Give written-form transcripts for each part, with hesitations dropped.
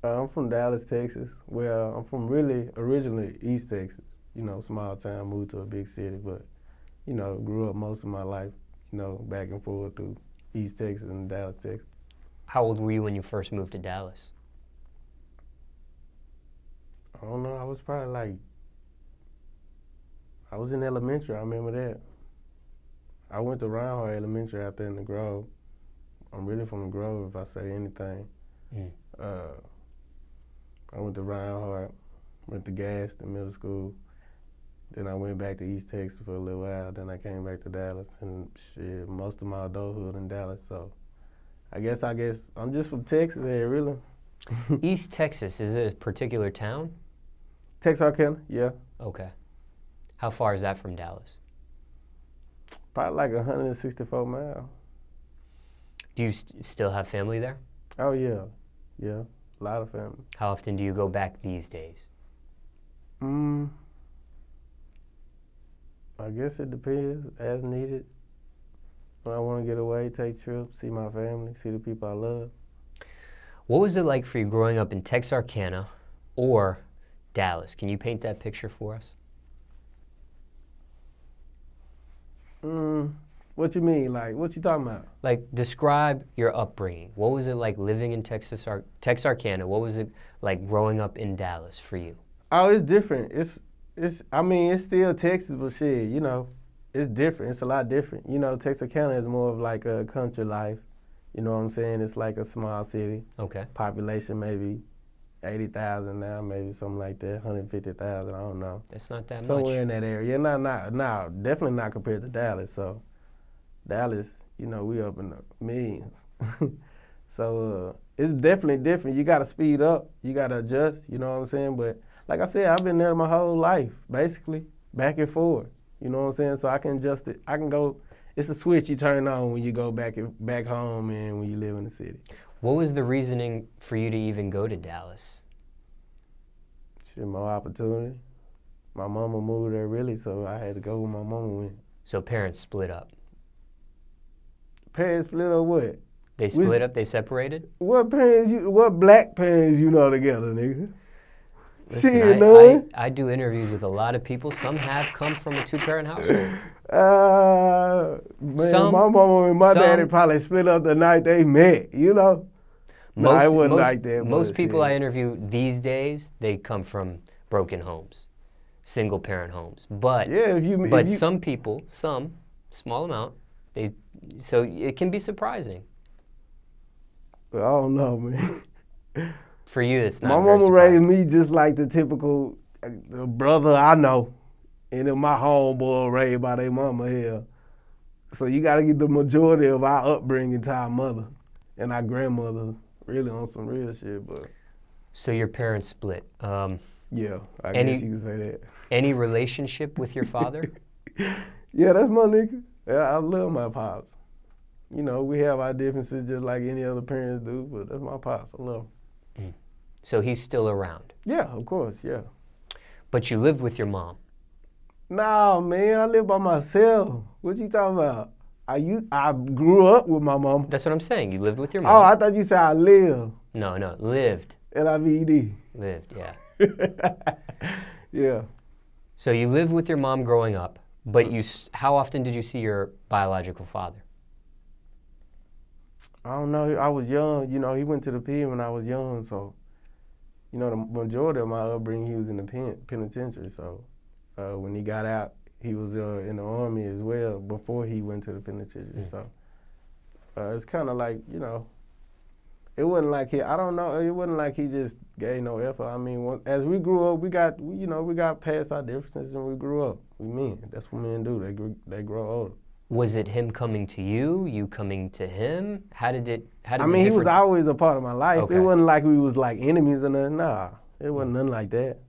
I'm from Dallas, Texas. Well, I'm from really originally East Texas. You know, small town, moved to a big city, but you know, grew up most of my life, you know, back and forth through East Texas and Dallas, Texas. How old were you when you first moved to Dallas? I don't know. I was probably like, I was in elementary. I remember that. I went to Roundhole Elementary out there in the Grove. I'm really from the Grove, if I say anything. Mm. I went to Roundhole, went to Gaston Middle School. Then I went back to East Texas for a little while. Then I came back to Dallas, and shit, most of my adulthood in Dallas. So I guess I'm just from Texas here, really. East Texas, is it a particular town? Texarkana, yeah. Okay. How far is that from Dallas? Probably like 164 miles. Do you still have family there? Oh, yeah. Yeah, a lot of family. How often do you go back these days? I guess it depends, as needed. When I want to get away, take trips, see my family, see the people I love. What was it like for you growing up in Texarkana or Dallas? Can you paint that picture for us? What you mean? Like, what you talking about? Like, describe your upbringing. What was it like living in Texarkana? What was it like growing up in Dallas for you? Oh, it's different. I mean, it's still Texas, but shit, you know, it's different. It's a lot different. You know, Texarkana is more of like a country life. You know what I'm saying? It's like a small city. Okay. Population maybe 80,000 now, maybe something like that, 150,000, I don't know. It's not that much. Somewhere in that area. No, definitely not compared to Dallas. So Dallas, you know, we up in the millions. So it's definitely different. You got to speed up. You got to adjust, you know what I'm saying? But like I said, I've been there my whole life, basically, back and forth. You know what I'm saying? So I can adjust it. I can go, it's a switch you turn on when you go back home and when you live in the city. What was the reasoning for you to even go to Dallas? Shit, more opportunity. My mama moved there really, so I had to go where my mama went. So parents split up. Parents split up what? They split up, they separated? What black parents you know together, nigga? Listen, Shit, I do interviews with a lot of people. Some have come from a two-parent household. Man, my mama and my daddy probably split up the night they met, you know? No, it wasn't like that. Most people I interview these days, they come from broken homes, single-parent homes. But yeah, some people, some small amount, so it can be surprising. I don't know, man. For you, it's not. My mama raised me just like the typical brother I know, and then my homeboy raised by their mama here. So you got to get the majority of our upbringing to our mother and our grandmother, really on some real shit. But so your parents split. Yeah, I guess you can say that. Any relationship with your father? Yeah, that's my nigga. Yeah, I love my pops. You know, we have our differences just like any other parents do, but that's my pops. I love him. So he's still around? Yeah, of course, yeah. But you lived with your mom? Nah, man, I live by myself. What you talking about? I grew up with my mom. That's what I'm saying. You lived with your mom. Oh, I thought you said I lived. No, lived. L-I-V-E-D. Lived, yeah. Yeah. So you lived with your mom growing up, but how often did you see your biological father? I don't know. I was young. You know, he went to the pen when I was young, so, you know, the majority of my upbringing, he was in the penitentiary. So when he got out, he was in the Army as well before he went to the penitentiary. So it's kind of like, you know, it wasn't like I don't know, it wasn't like he just gave no effort. I mean, as we grew up, we got past our differences and we grew up. We men. That's what men do. They grow older. Was it him coming to you, you coming to him? How did I mean, he was always a part of my life. Okay. It wasn't like we was like enemies or nothing. Nah, it wasn't nothing like that.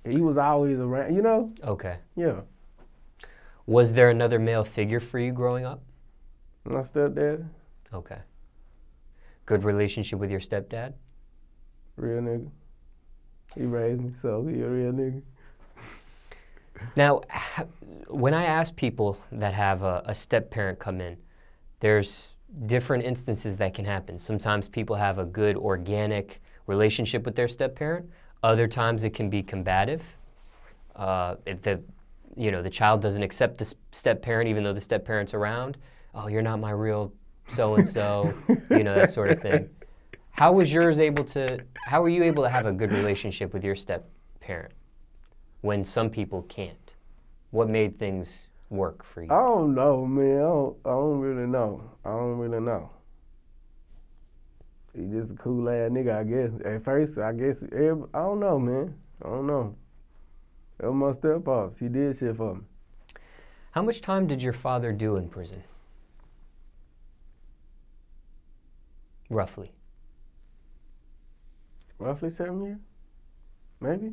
He was always around, you know? Okay. Yeah. Was there another male figure for you growing up? My stepdad. Okay. Good relationship with your stepdad? Real nigga. He raised me, so he a real nigga. Now, when I ask people that have a step-parent come in, there's different instances that can happen. Sometimes people have a good organic relationship with their step-parent. Other times it can be combative. If the child doesn't accept the step-parent even though the step-parent's around, oh, you're not my real so-and-so, that sort of thing. How were you able to have a good relationship with your step-parent when some people can't? What made things work for you? I don't know, man. I don't really know. He just a cool ass nigga, I guess. At first, I don't know, man. I don't know. That was my step-pops. He did shit for me. How much time did your father do in prison? Roughly. Roughly 7 years? Maybe?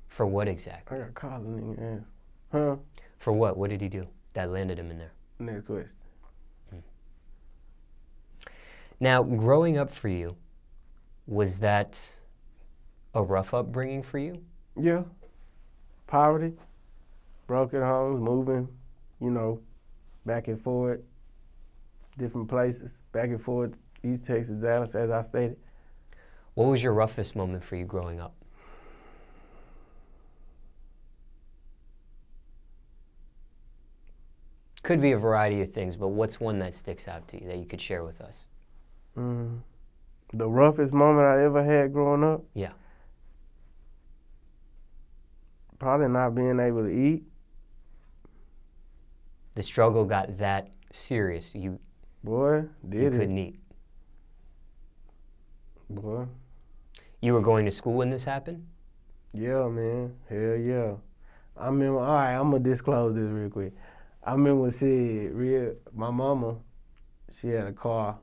For what exactly? I got caught in the nigga ass. Huh? For what? What did he do that landed him in there? Next question. Now, growing up for you, was that a rough upbringing for you? Yeah. Poverty, broken homes, moving, back and forth, different places, back and forth, East Texas, Dallas, as I stated. What was your roughest moment for you growing up? Could be a variety of things, but what's one that sticks out to you that you could share with us? The roughest moment I ever had growing up? Yeah. Probably not being able to eat. The struggle got that serious. Boy, you couldn't eat. Boy. You were going to school when this happened? Yeah, man. Hell yeah. I remember, all right, I'm going to disclose this real quick. I remember my mama, she had a car,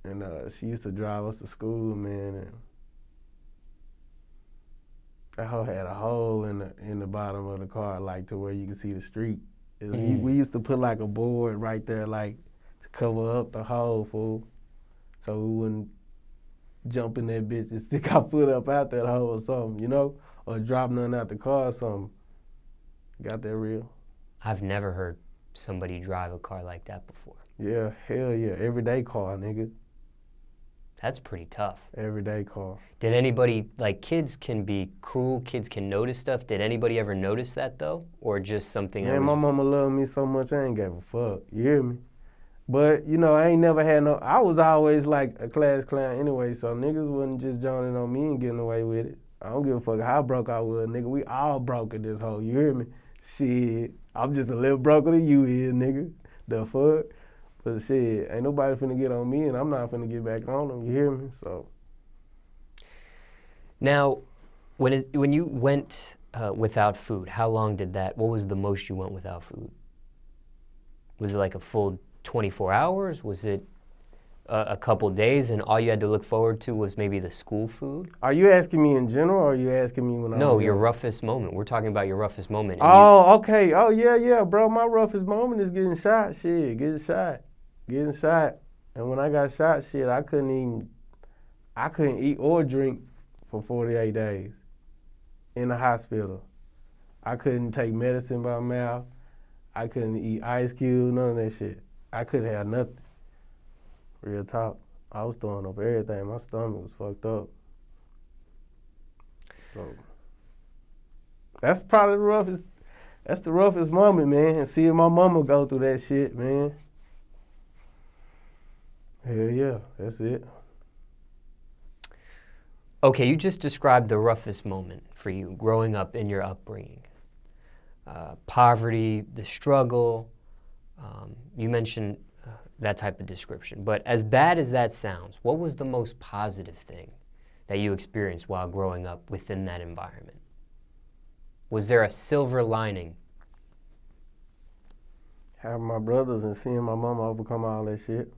and she used to drive us to school, man, and that hoe had a hole in the bottom of the car, like to where you could see the street. We used to put like a board right there, like to cover up the hole, fool, so we wouldn't jump in that bitch and stick our foot up out that hole or something, or drop nothing out the car or something. Got that real? I've never heard somebody drive a car like that before. Yeah, hell yeah. Everyday car, nigga. That's pretty tough. Everyday car. Did anybody, kids can be cruel, kids can notice stuff. Did anybody ever notice that, though? Or just something else? Man, my mama loved me so much, I ain't gave a fuck. You hear me? But, I ain't never had I was always like a class clown anyway, so niggas wasn't just joining on me and getting away with it. I don't give a fuck how broke I was, nigga. We all broke in this hole, you hear me? Shit, I'm just a little broker than you is, nigga. The fuck? But shit, ain't nobody finna get on me, and I'm not finna get back on them. You hear me? So. Now, when you went without food, how long did that? What was the most you went without food? Was it like a full 24 hours? Was it a couple days, and all you had to look forward to was maybe the school food? Are you asking me in general, or are you asking me when I was No, your roughest moment. We're talking about your roughest moment. Oh, okay. Oh, yeah, bro. My roughest moment is getting shot. Shit, getting shot. And when I got shot, shit, I couldn't eat or drink for 48 days in the hospital. I couldn't take medicine by mouth. I couldn't eat ice cubes, none of that shit. I couldn't have nothing. Real talk. I was throwing up everything. My stomach was fucked up. So that's probably the roughest moment, man. And seeing my mama go through that shit, man. Hell yeah, that's it. Okay, you just described the roughest moment for you growing up in your upbringing. Poverty, the struggle. You mentioned that type of description. But as bad as that sounds, what was the most positive thing that you experienced while growing up within that environment? Was there a silver lining? Having my brothers and seeing my mama overcome all that shit.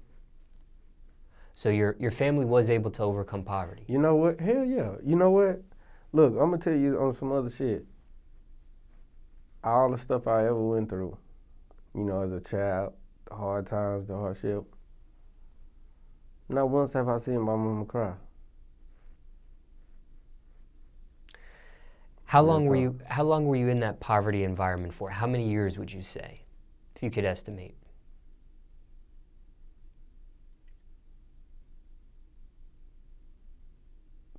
So your family was able to overcome poverty? You know what? Hell yeah. You know what? Look, I'm going to tell you on some other shit. All the stuff I ever went through, as a child, the hard times, the hardship. Not once have I seen my mama cry. How long were you in that poverty environment for? How many years would you say, if you could estimate?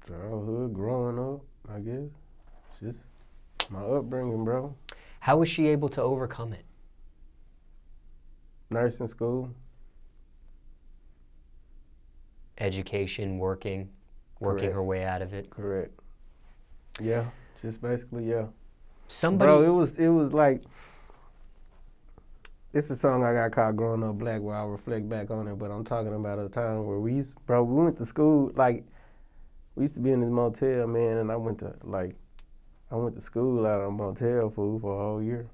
Childhood, growing up, I guess. Just my upbringing, bro. How was she able to overcome it? Nursing school. Education, working Correct. her way out of it. Correct. Yeah, just basically, yeah. Somebody, Bro, it was like, it's a song I got called Growing Up Black where I reflect back on it, but I'm talking about a time where we went to school, like, we used to be in this motel, man, and I went to school out of a motel food for a whole year.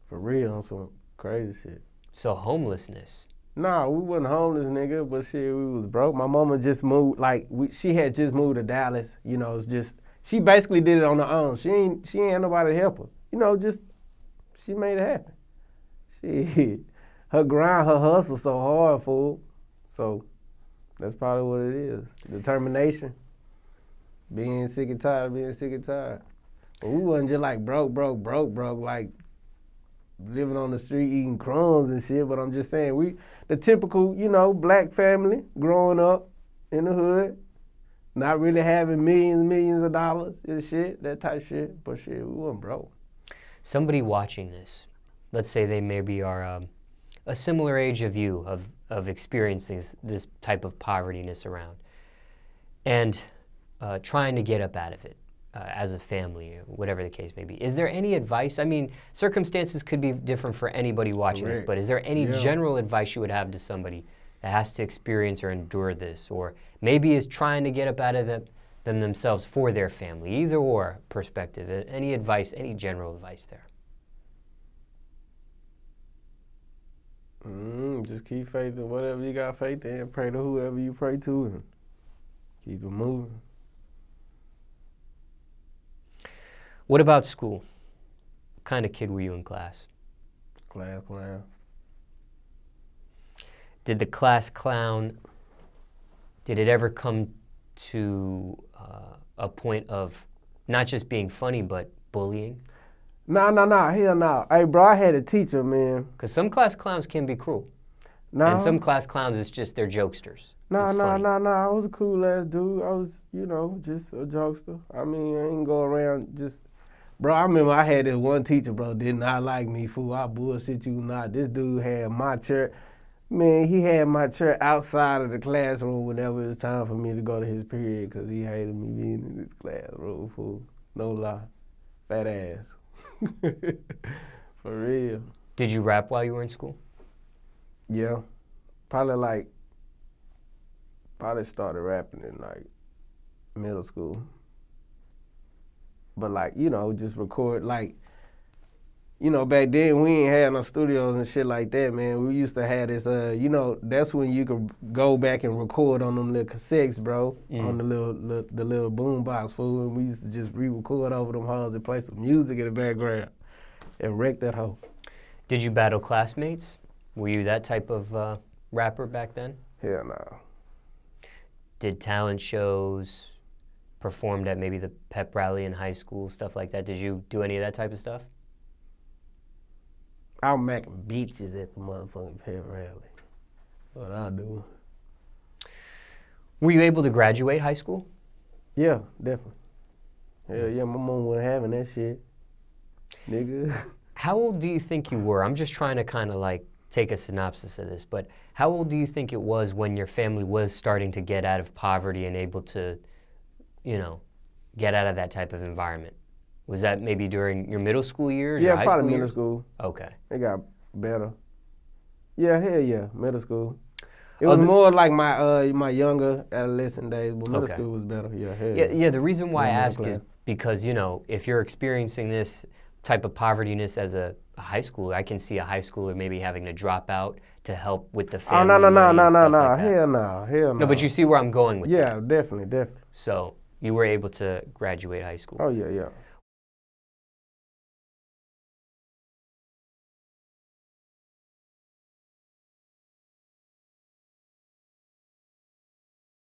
For real, on some crazy shit. so homelessness. Nah, we wasn't homeless, nigga, but shit, we was broke. My mama just moved, like, she had just moved to Dallas, you know, it's just, she basically did it on her own. She ain't had nobody to help her. You know, just, she made it happen. Shit, her grind, her hustle so hard, fool. So, that's probably what it is. Determination. Being sick and tired of being sick and tired. But we wasn't just like broke, like living on the street eating crumbs and shit, but I'm just saying, the typical, you know, black family growing up in the hood, not really having millions of dollars and shit, that type shit, but shit, we wasn't broke. Somebody watching this, let's say they maybe are a similar age of you, of experiencing this type of poverty-ness around, and trying to get up out of it as a family, or whatever the case may be. Is there any advice? I mean, circumstances could be different for anybody watching this, but is there any general advice you would have to somebody that has to experience or endure this, or maybe is trying to get up out of them themselves for their family, either or perspective? Any advice, any general advice there? Just keep faith in whatever you got faith in. Pray to whoever you pray to and keep it moving. What about school? What kind of kid were you in class? Class clown. Did the class clown, did it ever come to a point of not just being funny, but bullying? Nah, hell no. Hey, bro, I had a teacher, man. Because some class clowns can be cruel. Nah. And some class clowns, it's just they're jokesters. Nah. I was a cool ass dude. I was, you know, just a jokester. I mean, I ain't go around just... Bro, I remember I had this one teacher, bro, did not like me, fool. I bullshit you not. This dude had my chair. Man, he had my chair outside of the classroom whenever it was time for me to go to his period because he hated me being in this classroom, fool. No lie. Fat ass. For real. Did you rap while you were in school? Yeah. Probably started rapping in, like, middle school. But, like, you know, just record, like, you know, back then we ain't had no studios and shit like that, man. We used to have this, you know, that's when you could go back and record on them little cassettes, bro, on the little boom box, fool. And we used to just re-record over them hoes and play some music in the background and wreck that hoe. Did you battle classmates? Were you that type of rapper back then? Hell no. Did talent shows, performed at maybe the pep rally in high school, stuff like that? Did you do any of that type of stuff? I'm making beaches at the motherfucking pep rally. What I do. Were you able to graduate high school? Yeah, definitely. Hell yeah, my mom wasn't having that shit, nigga. How old do you think you were? I'm just trying to kind of like take a synopsis of this, but how old do you think it was when your family was starting to get out of poverty and able to, you know, get out of that type of environment? Was that maybe during your middle school years? Yeah, your high probably school middle years? school. Okay. It got better. Yeah, hell yeah, middle school. It was more like my younger adolescent days, but middle school was better. Yeah, hell yeah. Yeah, the reason why I ask is because, you know, if you're experiencing this type of poverty-ness as a high schooler, I can see a high schooler maybe having to drop out to help with the family. Oh, no, like hell no. No, but you see where I'm going with that. Yeah, definitely. So you were able to graduate high school. Oh, yeah.